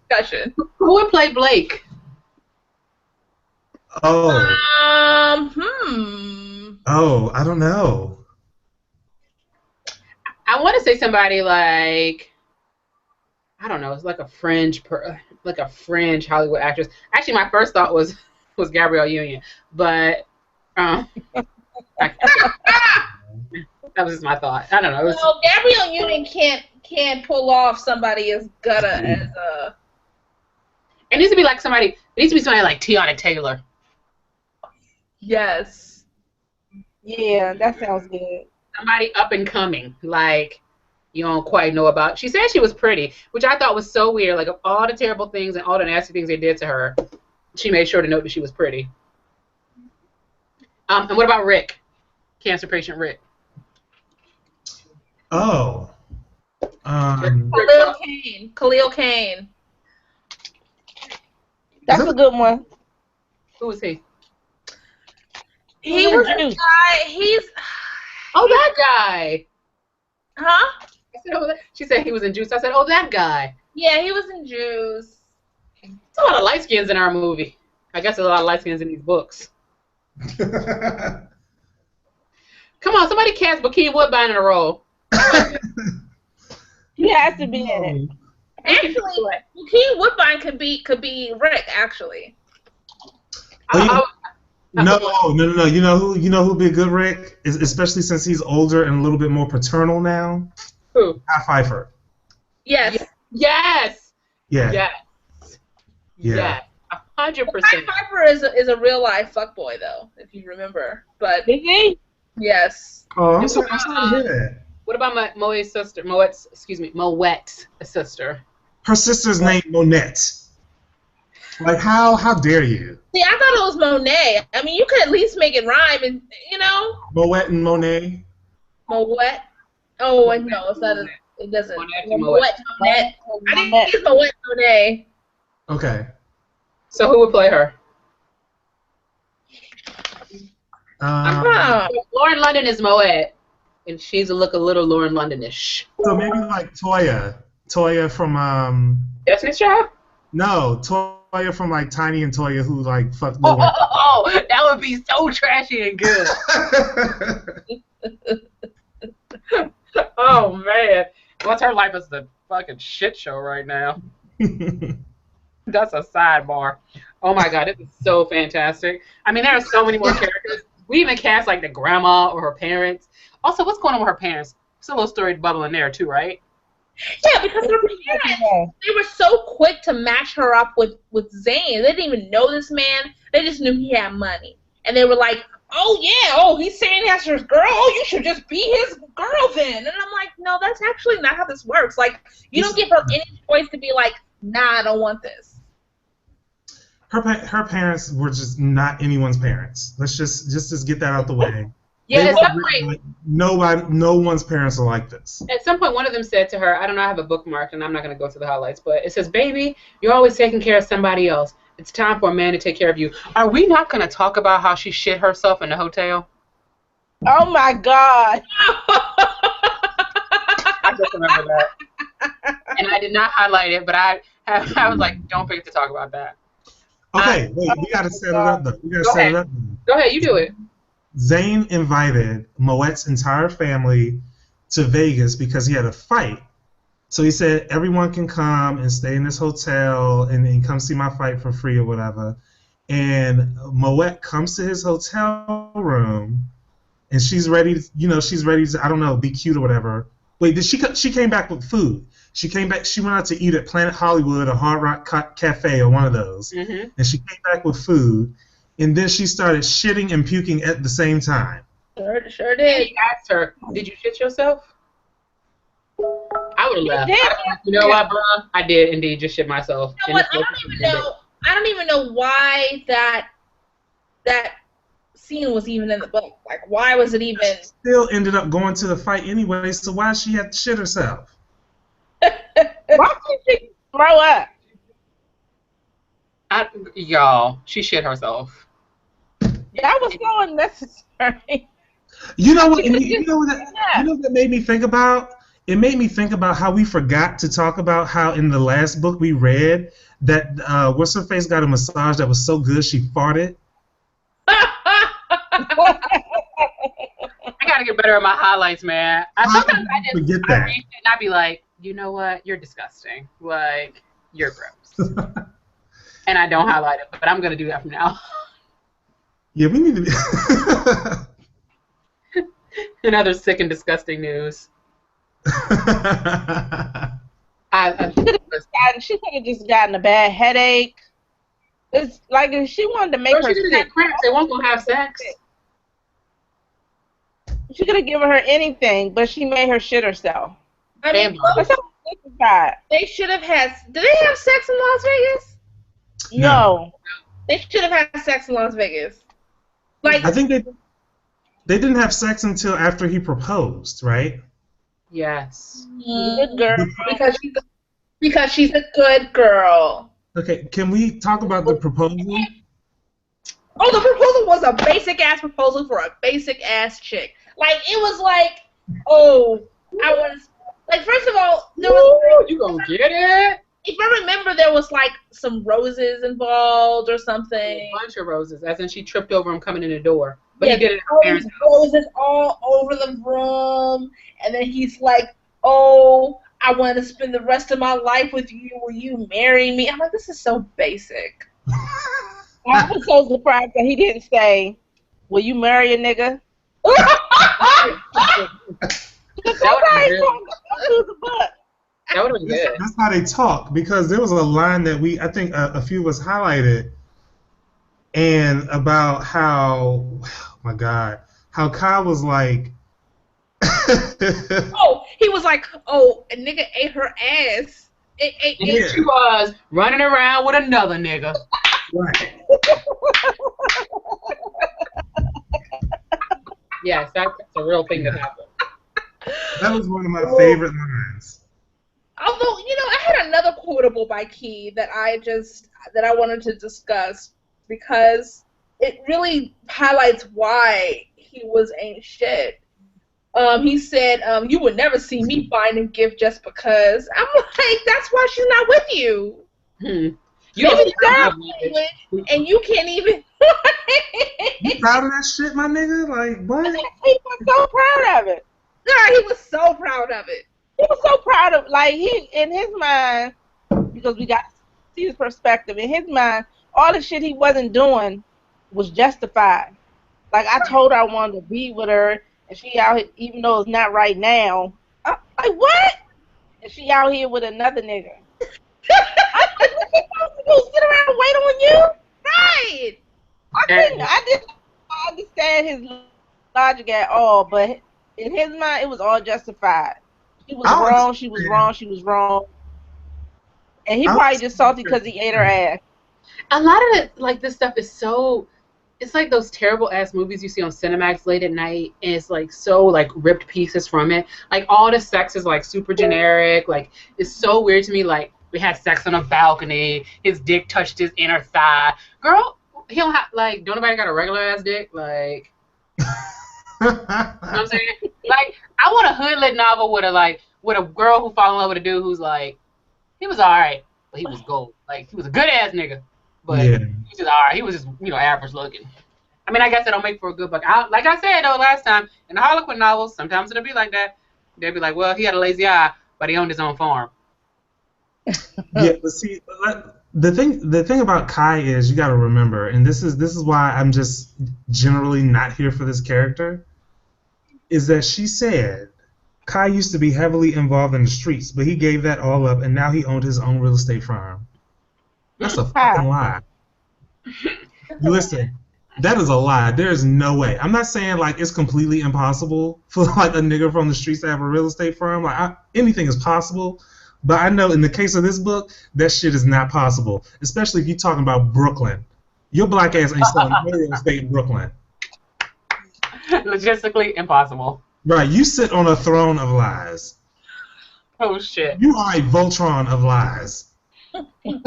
discussion. Who would play Blake? Oh, I don't know. I want to say somebody like, I don't know. It's like a fringe Hollywood actress. Actually, my first thought was Gabrielle Union, but that was just my thought. I don't know. Well, Gabrielle Union can't pull off somebody as gutta as a. It needs to be like somebody. It needs to be somebody like Tiana Taylor. Yes. Yeah, that sounds good. Somebody up and coming, like you don't quite know about. She said she was pretty, which I thought was so weird. Like of all the terrible things and all the nasty things they did to her, she made sure to note that she was pretty. And what about Rick? Cancer patient Rick. Oh. Khalil Kane. That's a good one. Who was he? He was a guy. Oh, that guy. Huh? I said, oh, she said he was in Juice. I said, oh, that guy. Yeah, he was in Juice. There's a lot of light skins in our movie. I guess there's a lot of light skins in these books. Come on, somebody cast Bikini Woodbine in a role. He has to be in it. Actually, Bikini Woodbine could be Rick. Actually. No. You know who'd be a good Rick, especially since he's older and a little bit more paternal now. Who? Al Pfeiffer. Yes. Yes. Yeah. Yes. Yeah. 100%. Pfeiffer is a real life fuckboy though, if you remember. But Is he? yes. Oh, I'm sorry to hear that. What about Moet's sister? Moet's sister. Her sister's name Monette. Like how dare you? See, I thought it was Monet. I mean, you could at least make it rhyme, and Moet and Monet. Moet. Oh, no, it's not. It doesn't. Moet. I think it's Moet Monet. Okay. So who would play her? Lauren London is Moet, and she's a little Lauren Londonish. So maybe like Toya from Destiny's Child? No, Toya from like Tiny and Toya who like fucked. Oh, that would be so trashy and good. Oh man, what's her life is the fucking shit show right now. That's a sidebar. Oh my god, this is so fantastic. I mean, there are so many more characters. We even cast like the grandma or her parents. Also, what's going on with her parents? There's a little story bubbling there too, right? Yeah, because her parents, they were so quick to match her up with Zayn. They didn't even know this man. They just knew he had money. And they were like, oh, yeah, oh, he's saying that's your girl. Oh, you should just be his girl then. And I'm like, no, that's actually not how this works. Like, you don't give her any choice to be like, nah, I don't want this. Her parents were just not anyone's parents. Let's just get that out the way. Yeah, at some point, like, no one's parents are like this. At some point, one of them said to her, I don't know, I have a bookmark, and I'm not going to go through the highlights, but it says, baby, you're always taking care of somebody else. It's time for a man to take care of you. Are we not going to talk about how she shit herself in the hotel? Oh, my God. I just remember that. And I did not highlight it, but I was like, don't forget to talk about that. Okay, wait, we got to set it up, though. Go ahead, you do it. Zayn invited Moet's entire family to Vegas because he had a fight. So he said everyone can come and stay in this hotel and come see my fight for free or whatever. And Moet comes to his hotel room, and she's ready. She's ready to, I don't know, be cute or whatever. Wait, she came back with food. She came back. She went out to eat at Planet Hollywood or Hard Rock Cafe or one of those. Mm-hmm. And she came back with food, and then she started shitting and puking at the same time. Sure did. He asked her, "Did you shit yourself?" I would have left. You know what, bro? I did indeed just shit myself. You know what? I don't even know why that scene was even in the book. Like, why was it even? She still ended up going to the fight anyway. So why she had to shit herself? Why did she throw up? Y'all, she shit herself. That was so unnecessary. You know what? You know what made me think about? It made me think about how we forgot to talk about how in the last book we read that what's her face got a massage that was so good she farted. I gotta get better at my highlights, man. Sometimes I just forget that. I read it and I be like, you know what? You're disgusting. Like, you're gross. And I don't highlight it, but I'm gonna do that from now. Yeah, we need to. Another sick and disgusting news. She could have just gotten a bad headache. It's like if she wanted to make her. She could have got cramps. They won't go have sex. She could have given her anything, but she made her shit herself. I mean, they should have had. Did they have sex in Las Vegas? No. They should have had sex in Las Vegas. Like, I think they didn't have sex until after he proposed, right? Yes. Good girl. Because she's a good girl. Okay, can we talk about the proposal? Oh, the proposal was a basic ass proposal for a basic ass chick. Like, it was like, oh, I want to. Like, first of all, there was. You gonna get it? If I remember, there was like some roses involved or something. A bunch of roses, as in she tripped over him coming in the door. But yeah, he did it at her parents' house. Roses all over the room, and then he's like, "Oh, I want to spend the rest of my life with you. Will you marry me?" I'm like, this is so basic. I was so surprised that he didn't say, "Will you marry a nigga?" That would have been good. That's how they talk, because there was a line that I think a few of us highlighted, and about how, oh my God, how Kyle was like, he was like, oh, a nigga ate her ass. And she was running around with another nigga. Right. Yes, that's a real thing that happened. That was one of my favorite lines. Although, I had another quotable by Key that I wanted to discuss because it really highlights why he ain't shit. He said, "You would never see me buying a gift just because." I'm like, that's why she's not with you. You don't language, and you can't even. You proud of that shit, my nigga? Like, what? He was so proud of it. Yeah, he was so proud of it. He was so proud of, like, he, in his mind, because we got to see his perspective, in his mind, all the shit he wasn't doing was justified. Like, I told her I wanted to be with her, and she out here, even though it's not right now. I'm like, what? And she out here with another nigga. I said, what you supposed to do, sit around and wait on you? Right. I didn't understand his logic at all, but in his mind, it was all justified. She was wrong, she was wrong, she was wrong. And he probably just salty because he ate her ass. A lot of it, like, this stuff is so, it's like those terrible ass movies you see on Cinemax late at night, and it's like so like ripped pieces from it. Like, all the sex is like super generic. Like, it's so weird to me. Like, we had sex on a balcony, his dick touched his inner thigh. Girl, he don't have, like, don't nobody got a regular ass dick? Like, you know what I'm saying? Like, I want a hood-lit novel with a girl who fall in love with a dude who's like, he was alright, but he was gold. Like, he was a good-ass nigga, but he was just alright. He was just, average looking. I mean, I guess that'll make for a good book. Like I said, though, last time, in the Harlequin novels, sometimes it'll be like that. They'd be like, well, he had a lazy eye, but he owned his own farm. Yeah, but see, the thing about Kai is you got to remember, and this is why I'm just generally not here for this character, is that she said Kai used to be heavily involved in the streets, but he gave that all up, and now he owned his own real estate firm. That's a fucking lie. Listen, that is a lie. There is no way. I'm not saying like it's completely impossible for like a nigga from the streets to have a real estate firm. Like anything is possible. But I know in the case of this book, that shit is not possible. Especially if you're talking about Brooklyn. Your black ass ain't selling no real estate in Brooklyn. Logistically impossible. Right, you sit on a throne of lies. Oh shit. You are a Voltron of lies. Next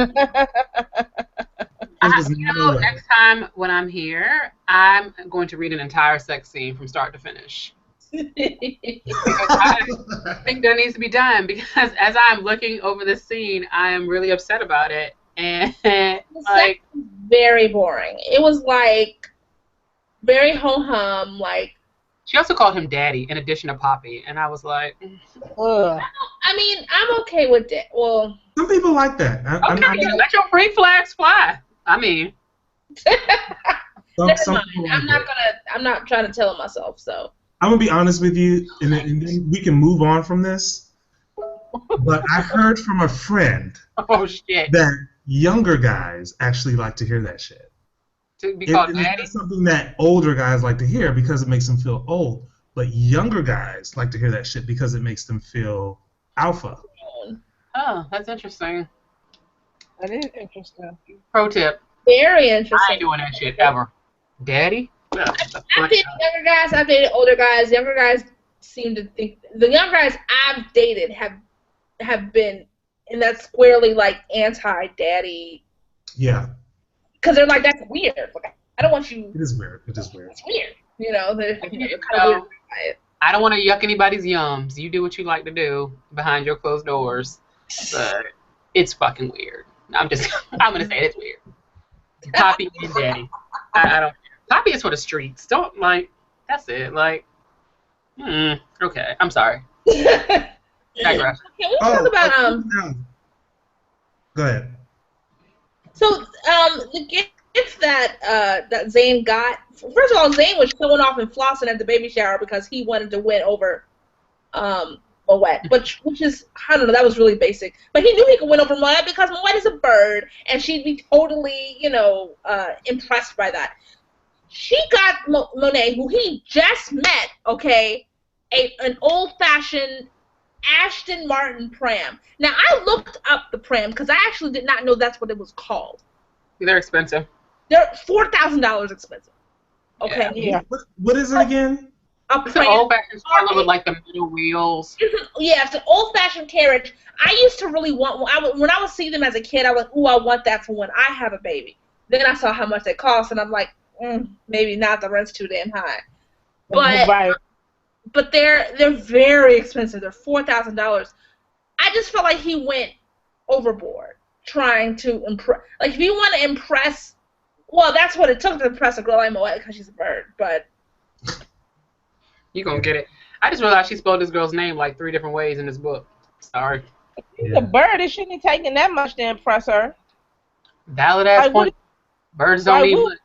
time when I'm here, I'm going to read an entire sex scene from start to finish. I think that needs to be done because as I'm looking over this scene, I am really upset about it. And like very boring. It was like very ho-hum. Like she also called him daddy in addition to Poppy, and I was like, I mean, I'm okay with that. Well, some people like that. Let your freak flags fly. I mean, I'm not trying to tell myself. So I'm gonna be honest with you, and then we can move on from this. But I heard from a friend that younger guys actually like to hear that shit. To be called daddy? It's something that older guys like to hear because it makes them feel old. But younger guys like to hear that shit because it makes them feel alpha. Oh, that's interesting. That is interesting. Pro tip. Very interesting. I ain't doing that shit ever. Daddy? I've dated younger guys. I've dated older guys. Younger guys seem to think the younger guys I've dated have been in that squarely like anti-daddy. Yeah. Because they're like, that's weird. Like, I don't want you. It is weird. It is weird. It's weird. You know, they're kind of weird by it. I don't want to yuck anybody's yums. You do what you like to do behind your closed doors. But it's fucking weird. I'm going to say it's weird. Poppy and Daddy. I don't. Poppy is for the streets. Don't, like, that's it. Like, okay. I'm sorry. Digress. Can we talk about, Go ahead. So, the gift that Zane got, first of all, Zane was showing off and flossing at the baby shower because he wanted to win over Moet, which is, I don't know, that was really basic. But he knew he could win over Moet because Moet is a bird, and she'd be totally, impressed by that. She got Monet, who he just met, okay, an old-fashioned Ashton Martin pram. Now, I looked up the pram because I actually did not know that's what it was called. They're expensive. They're $4,000 expensive. Okay. Yeah. What is it again? It's an old-fashioned stroller with like the middle wheels. It's an old-fashioned carriage. I used to really want one. When I would see them as a kid, I was like, ooh, I want that for when I have a baby. Then I saw how much they cost, and I'm like, maybe not. The rent's too damn high. But they're very expensive. They're $4,000. I just felt like he went overboard trying to impress. Like, if you want to impress, well, that's what it took to impress a girl like Moet because she's a bird. But you gonna get it. I just realized she spelled this girl's name like 3 different ways in this book. Sorry. She's a bird. It shouldn't have taken that much to impress her. Valid ass point. Birds don't need much.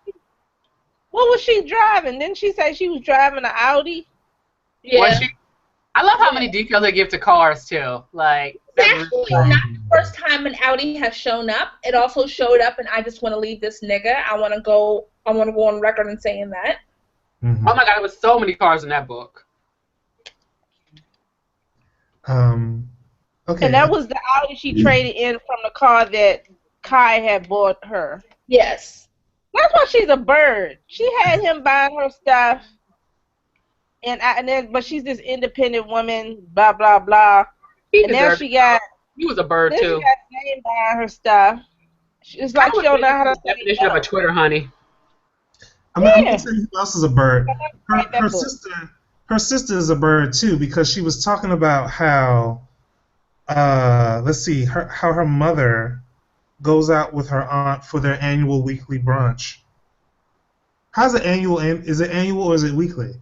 What was she driving? Didn't she say she was driving an Audi? Yeah. I love how many details they give to cars too. Like, it's actually not the first time an Audi has shown up. It also showed up, and I just want to leave this nigga. I want to go on record and saying that. Mm-hmm. Oh my God, there was so many cars in that book. Okay. And that was the Audi she traded in from the car that Kai had bought her. Yes. That's why she's a bird. She had him buying her stuff, but she's this independent woman, blah blah blah. He was a bird too. She got Zane buying her stuff. It's like she don't know how to say definition of a Twitter honey. I'm gonna tell you who else is a bird. Her sister is a bird too because she was talking about how how her mother goes out with her aunt for their annual weekly brunch. How's it annual? Is it annual or is it weekly?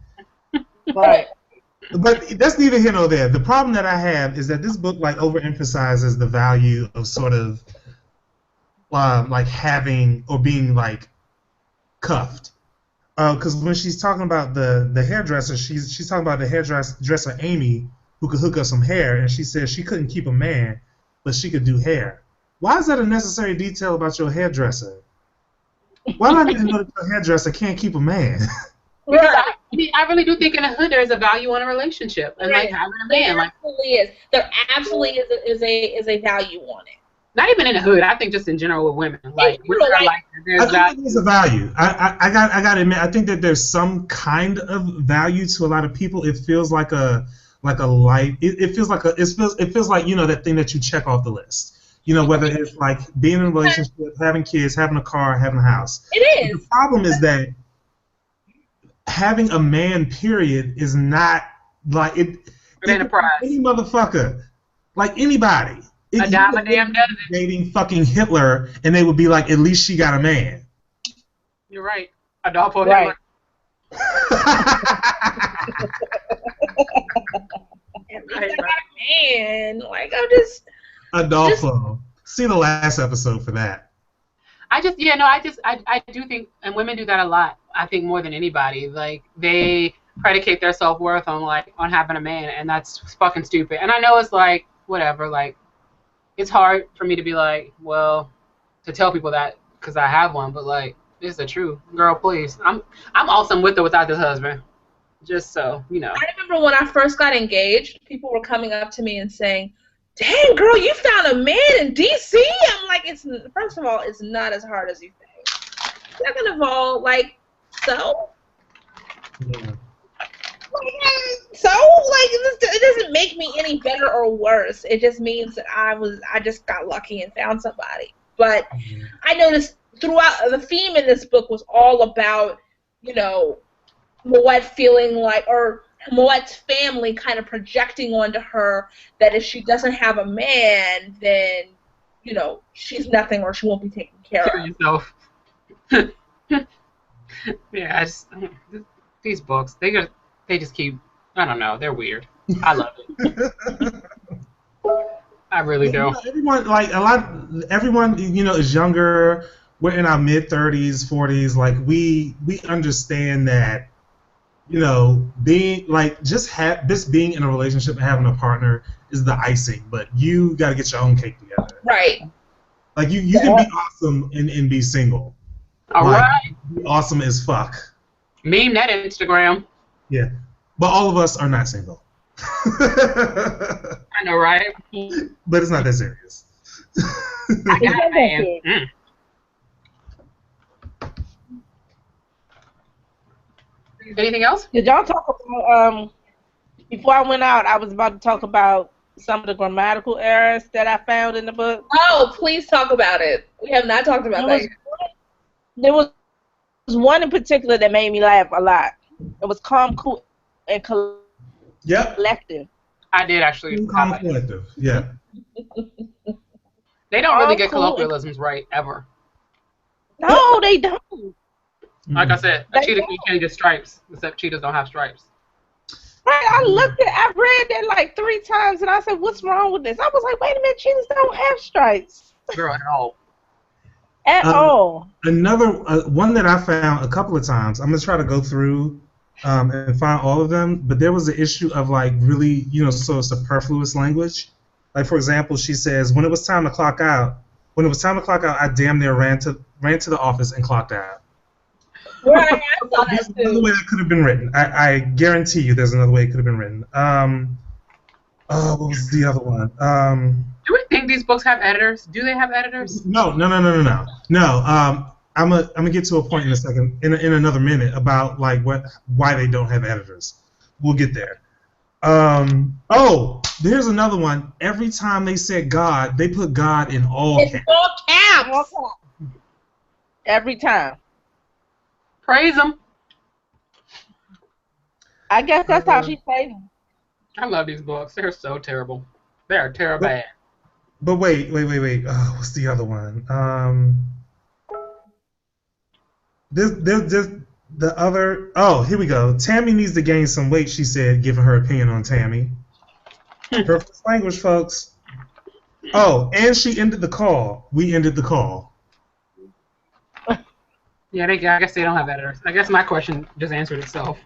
Right. But that's neither here nor there. The problem that I have is that this book like overemphasizes the value of sort of like having or being like cuffed. Because when she's talking about the hairdresser, she's talking about the hairdresser Amy who could hook up some hair, and she says she couldn't keep a man, but she could do hair. Why is that a necessary detail about your hairdresser? Why do I need to know that your hairdresser can't keep a man? I mean, I really do think in the hood there's a value in a relationship and like Right. having a man. There Like absolutely is. There absolutely is a value on it. not even in the hood. I think just in general with women. Like women are like I there's think value. that there's a value. I got to admit, I think that there's some kind of value to a lot of people. It feels like a life. It feels like it feels like that thing that you check off the list. Whether it's like being in a relationship, having kids, having a car, having a house. It But is. the problem is that having a man, period, is not like it. It ain't a prize. Any motherfucker, like anybody. A dime a damn dozen. Dating fucking Hitler, and they would be like, at least she got a man. You're right. Adolfo Right. Hitler. At least I got a man. Like I'm just. Adolfo. See the last episode for that. I do think, and women do that a lot. I think more than anybody. Like they predicate their self-worth on having a man, and that's fucking stupid. And I know it's like whatever. Like it's hard for me to be like, well, to tell people that because I have one, but like it's the truth, girl. Please, I'm awesome with or without this husband. Just so you know. I remember when I first got engaged, people were coming up to me and saying, "Dang, girl, you found a man in D.C." I'm like, first of all, it's not as hard as you think. Second of all, like, so. Yeah. It doesn't make me any better or worse. It just means that I just got lucky and found somebody. But I noticed throughout the theme in this book was all about, Moet feeling like, or Moet's family kind of projecting onto her that if she doesn't have a man, then, she's nothing or she won't be taken care Kill of. yourself. Yeah, these books, they just keep, I don't know, they're weird. I love it. I really do. Everyone is younger. We're in our mid-30s, 40s. Like we understand that, being like just being in a relationship and having a partner is the icing, but you got to get your own cake together. Right. Like you can be awesome and be single. All right. Be awesome as fuck. Meme that Instagram. Yeah, but all of us are not single. I know, right? But it's not that serious. I got it, man. Anything else? Did y'all talk about before I went out? I was about to talk about some of the grammatical errors that I found in the book. Oh, please talk about it. We have not talked about that. There was one in particular that made me laugh a lot. It was calm, cool, and Yep. collective. I did actually. Calm collective. Yeah. They don't really Oh, get cool. colloquialisms right ever. No, they don't. Mm. Like I said, a cheetah can change its stripes, except cheetahs don't have stripes. Right, I read that like 3 times, and I said, "What's wrong with this?" I was like, "Wait a minute, cheetahs don't have stripes Girl, at all. at all." Another one that I found a couple of times. I'm gonna try to go through and find all of them. But there was an issue of like really, sort of superfluous language. Like for example, she says, "When it was time to clock out, I damn near ran to the office and clocked out." Right, I saw There's that another too. way that could have been written. I guarantee you, there's another way it could have been written. What was the other one? Do we think these books have editors? Do they have editors? No. I'm gonna get to a point in a second, in another minute, about like why they don't have editors. We'll get there. There's another one. Every time they said God, they put God in all It's caps. all caps. Every time. Praise them. I guess that's how she says them. I love these books. They're so terrible. They are terrible. But wait. What's the other one? The other, oh, here we go. Tammy needs to gain some weight, she said, giving her opinion on Tammy. Her first language, folks. Oh, and she ended the call. We ended the call. Yeah, I guess they don't have editors. I guess my question just answered itself.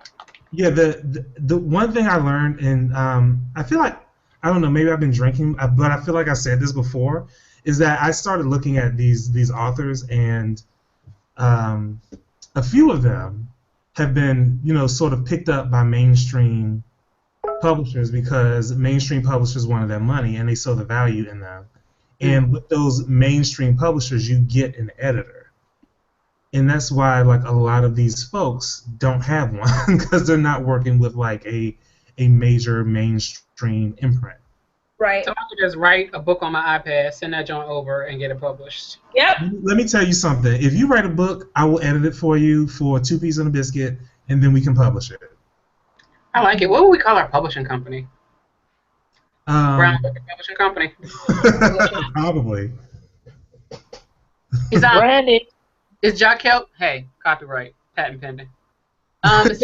Yeah, the one thing I learned, and I feel like, I don't know, maybe I've been drinking, but I feel like I said this before, is that I started looking at these authors, and a few of them have been, sort of picked up by mainstream publishers because mainstream publishers wanted their money and they saw the value in them. And with those mainstream publishers, you get an editor. And that's why, like, a lot of these folks don't have one because they're not working with, like, a major mainstream imprint. Right. So I could just write a book on my iPad, send that joint over, and get it published. Yep. Let me tell you something. If you write a book, I will edit it for you for 2 pieces and a biscuit, and then we can publish it. I like it. What would we call our publishing company? Brown Book Publishing Company. Probably. Is Brandy. Is Jahquel? Hey, copyright, patent pending. Is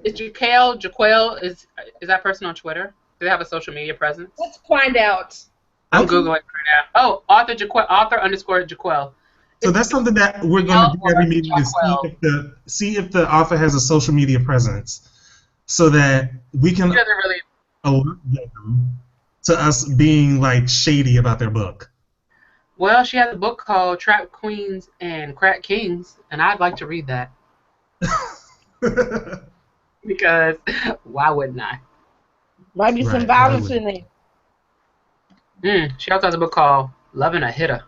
Jahquel? Is that person on Twitter? Do they have a social media presence? Let's find out. I'm Googling right now. Oh, author _Jahquel. So that's something that we're going to do every meeting to see if the author has a social media presence, so that we can alert them to us being like shady about their book. Well, she has a book called Trap Queens and Crack Kings, and I'd like to read that. Because why wouldn't I? Might be some violence in there. She also has a book called Loving a Hitter.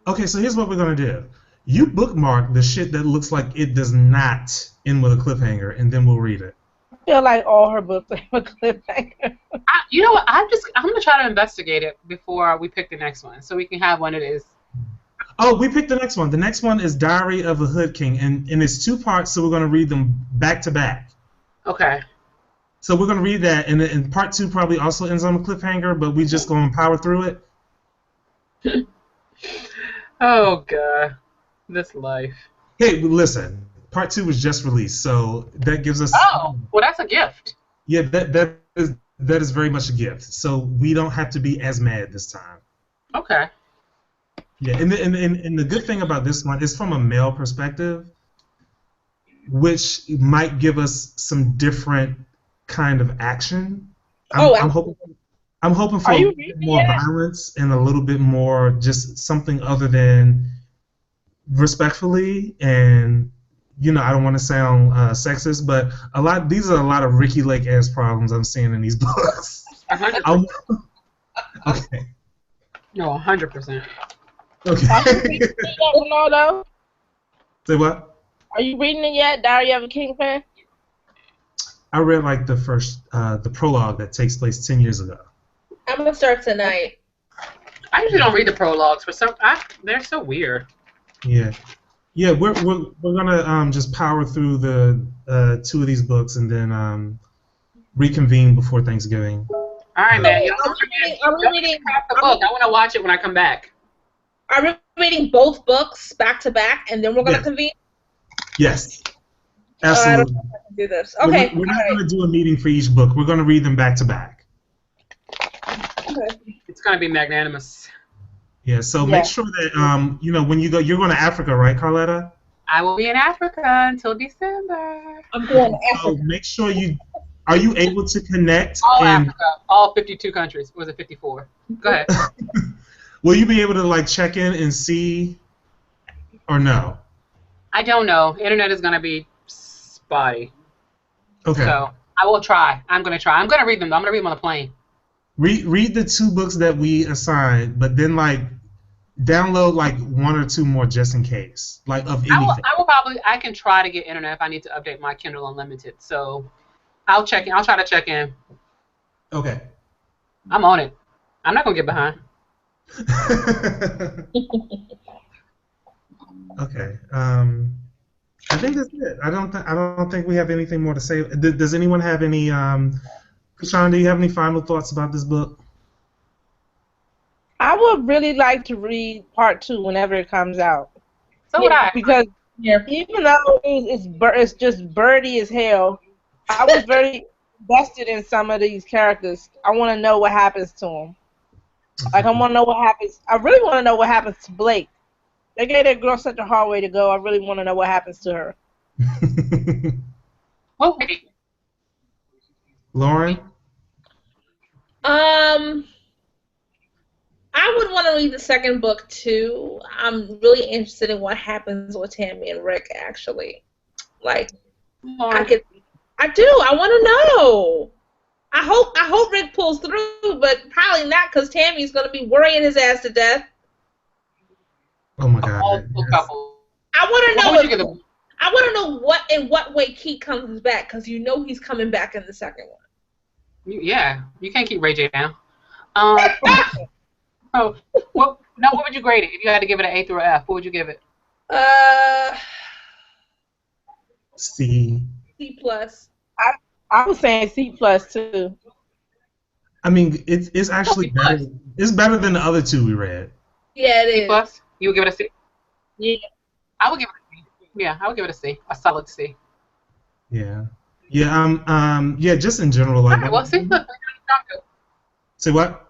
Okay, so here's what we're going to do. You bookmark the shit that looks like it does not end with a cliffhanger, and then we'll read it. I feel like all her books are a cliffhanger. You know what? I'm going to try to investigate it before we pick the next one, so we can have one of these. Oh, we picked the next one. The next one is Diary of a Hood King, and it's 2 parts, so we're going to read them back to back. Okay. So we're going to read that, and part 2 probably also ends on a cliffhanger, but we just going to power through it. Oh, God. This life. Hey, listen. Part 2 was just released, so that gives us... Oh, well, that's a gift. Yeah, that is very much a gift. So we don't have to be as mad this time. Okay. Yeah, and the good thing about this one is from a male perspective, which might give us some different kind of action. I'm hoping for a little bit more violence and a little bit more just something other than respectfully. And I don't want to sound sexist, but these are a lot of Ricky Lake-ass problems I'm seeing in these books. 100%. Okay. No, 100%. Okay. Say what? Are you reading it yet, Diary of a Kingpin? I read like the prologue that takes place 10 years ago. I'm gonna start tonight. I usually don't read the prologues, but they're so weird. Yeah, we're gonna just power through the 2 of these books and then reconvene before Thanksgiving. All right, man. Are we reading the book? I want to watch it when I come back. Are we reading both books back to back, and then we're gonna convene? Yes, absolutely. I don't know if I can do this. Okay. We're not gonna do a meeting for each book. We're gonna read them back to back. Okay. It's gonna be magnanimous. Yeah. So make sure that when you go, you're going to Africa, right, Carletta? I will be in Africa until December. I'm going to Africa. So make sure are you able to connect? All Africa, all 52 countries. Or was it 54? Go ahead. Will you be able to like check in and see, or no? I don't know. Internet is gonna be spotty. Okay. So I will try. I'm gonna try. I'm gonna read them. I'm gonna read them on the plane. Read the 2 books that we assigned, but then like download like 1 or 2 more just in case, like of anything. I can try to get internet if I need to update my Kindle Unlimited. So I'll check in. I'll try to check in. Okay. I'm on it. I'm not gonna get behind. Okay. I think that's it. I don't think we have anything more to say. Does anyone have any? Krishan, do you have any final thoughts about this book? I would really like to read part 2 whenever it comes out. So would I. Because Yeah. even though it's just birdy as hell, I was very invested in some of these characters. I want to know what happens to them. Like, I want to know what happens. I really want to know what happens to Blake. They gave that girl such a hard way to go. I really want to know what happens to her. Well, wait. Lauren? I would want to read the second book too. I'm really interested in what happens with Tammy and Rick. Actually, like, I do. I want to know. I hope Rick pulls through, but probably not because Tammy's gonna be worrying his ass to death. Oh my God. Yes. I want to know. What would you get? I want to know in what way Keith comes back, because you know he's coming back in the second one. Yeah, you can't keep Ray J down. Oh, what would you grade it if you had to give it an A through an F? What would you give it? C. C plus. I was saying C plus too. I mean, it's actually better. It's better than the other two we read. Yeah, it is. C plus. You would give it a C. Yeah. I would give it a C. Yeah, I would give it a C. A solid C. Yeah. Yeah. Yeah. Just in general, like. All right. Well, see, look, Say what?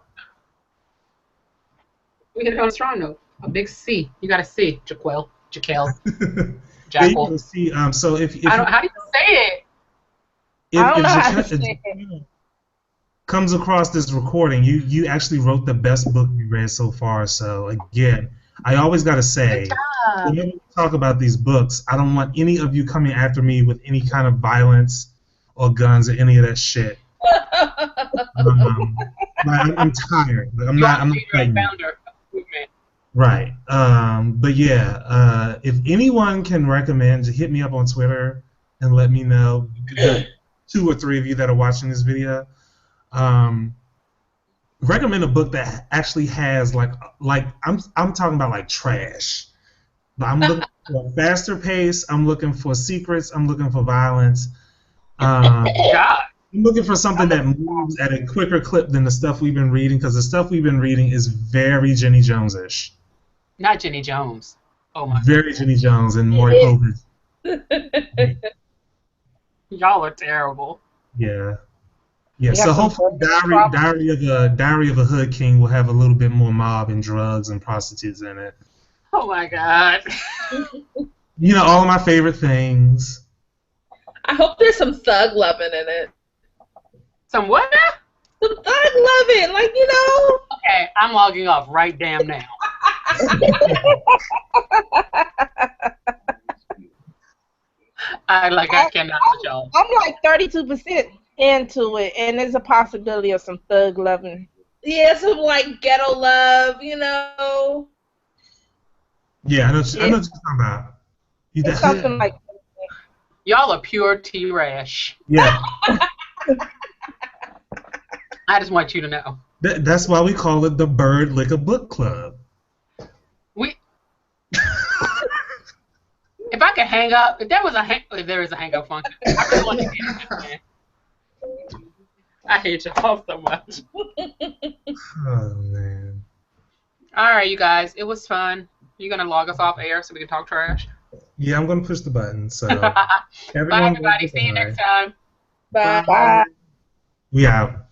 we hit it on a strong note. A big C. You got a C, Jahquel. Yeah, you Jahquel. can see. So if How do you say it? I don't know how to if say it. comes across this recording, you actually wrote the best book we read so far. So again, I always gotta say, Good job. whenever we talk about these books, I don't want any of you coming after me with any kind of violence or guns or any of that shit. I'm tired. I'm not fighting. Founder of the movement. Right. But yeah, if anyone can recommend, hit me up on Twitter and let me know. The 2 or 3 of you that are watching this video, recommend a book that actually has like I'm talking about like trash. But I'm looking for a faster pace. I'm looking for secrets. I'm looking for violence. God. I'm looking for something that moves at a quicker clip than the stuff we've been reading, because the stuff we've been reading is very Jenny Jones-ish. Not Jenny Jones. Oh my. Very Jenny Jones and Maury Povich. Y'all are terrible. Yeah. Yeah. So hopefully, Diary of a Hood King will have a little bit more mob and drugs and prostitutes in it. Oh my God. You know, all of my favorite things. I hope there's some thug loving in it. Some what? Some thug loving, like, you know. Okay, I'm logging off right damn now. I cannot with y'all. I'm like 32% into it, and there's a possibility of some thug loving. Yeah, some like ghetto love, you know. Yeah, I know what you're talking about. It's something like Y'all are pure T-rash. Yeah. I just want you to know. That's why we call it the Bird Likka Book Club. If I could hang up, if there is a hang up function, I really want to get it, man. I hate y'all so much. Oh man. All right, you guys, it was fun. You gonna log us off air so we can talk trash? Yeah, I'm gonna push the button. So Bye, everybody. See you next time. Bye. We out.